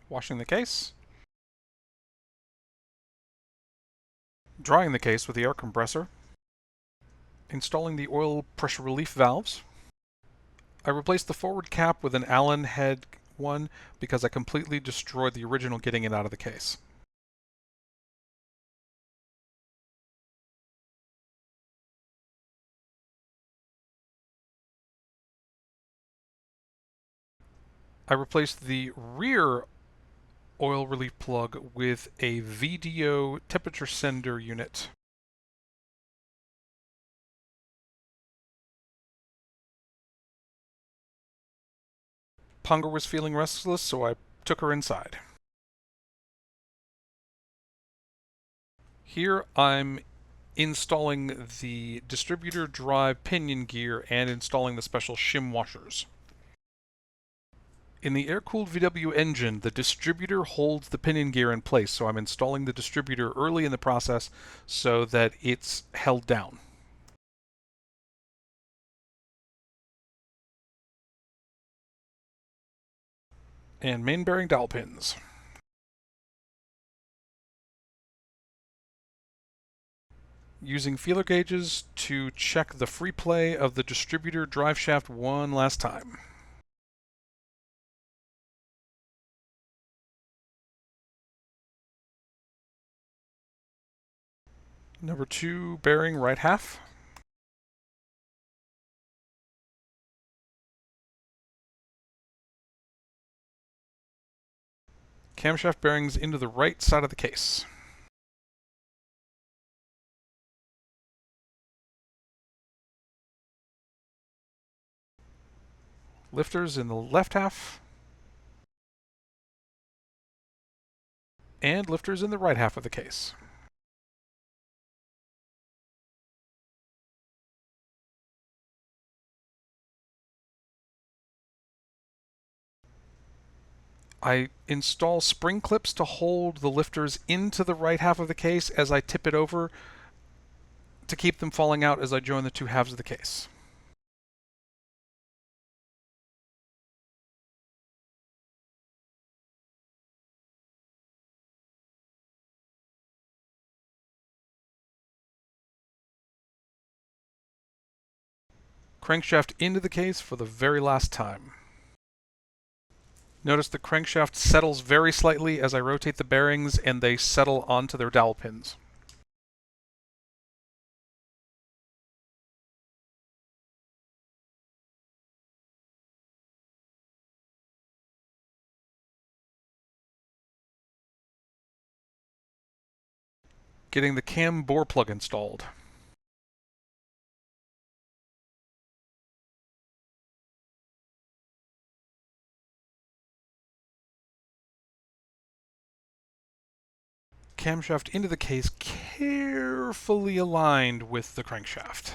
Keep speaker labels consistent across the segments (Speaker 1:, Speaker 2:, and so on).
Speaker 1: Washing the case. Drying the case with the air compressor. Installing the oil pressure relief valves. I replaced the forward cap with an Allen head one because I completely destroyed the original getting it out of the case. I replaced the rear oil relief plug with a VDO temperature sender unit. Punga was feeling restless, so I took her inside. Here I'm installing the distributor drive pinion gear and installing the special shim washers. In the air-cooled VW engine, the distributor holds the pinion gear in place, so I'm installing the distributor early in the process so that it's held down. And main bearing dowel pins. Using feeler gauges to check the free play of the distributor drive shaft one last time. Number 2 bearing right half. Camshaft bearings into the right side of the case. Lifters in the left half. And lifters in the right half of the case. I install spring clips to hold the lifters into the right half of the case as I tip it over to keep them falling out as I join the two halves of the case. Crankshaft into the case for the very last time. Notice the crankshaft settles very slightly as I rotate the bearings and they settle onto their dowel pins. Getting the cam bore plug installed. Camshaft into the case, carefully aligned with the crankshaft.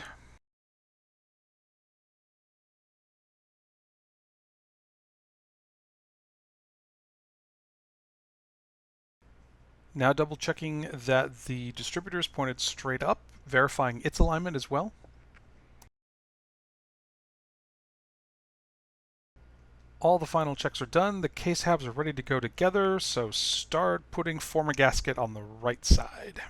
Speaker 1: Now double checking that the distributor is pointed straight up, verifying its alignment as well. All the final checks are done, the case halves are ready to go together, so start putting former gasket on the right side.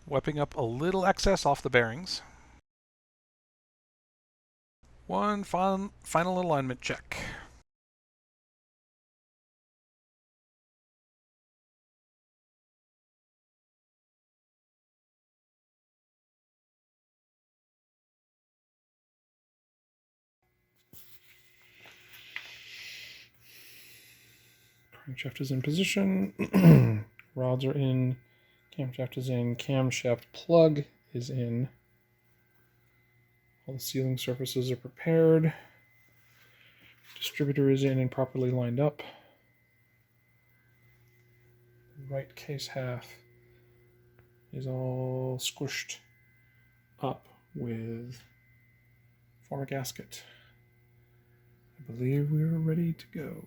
Speaker 1: Wiping up a little excess off the bearings. One final alignment check. Crankshaft is in position. Rods are in. Camshaft is in. Camshaft plug is in. All the sealing surfaces are prepared. Distributor is in and properly lined up. Right case half is all squished up with former gasket. I believe we are ready to go.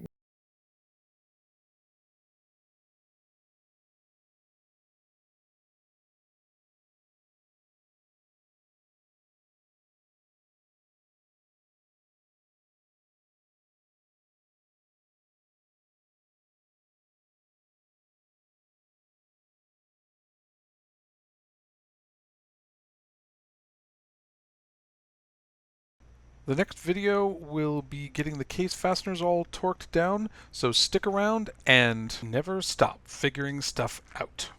Speaker 1: The next video will be getting the case fasteners all torqued down, so stick around and never stop figuring stuff out.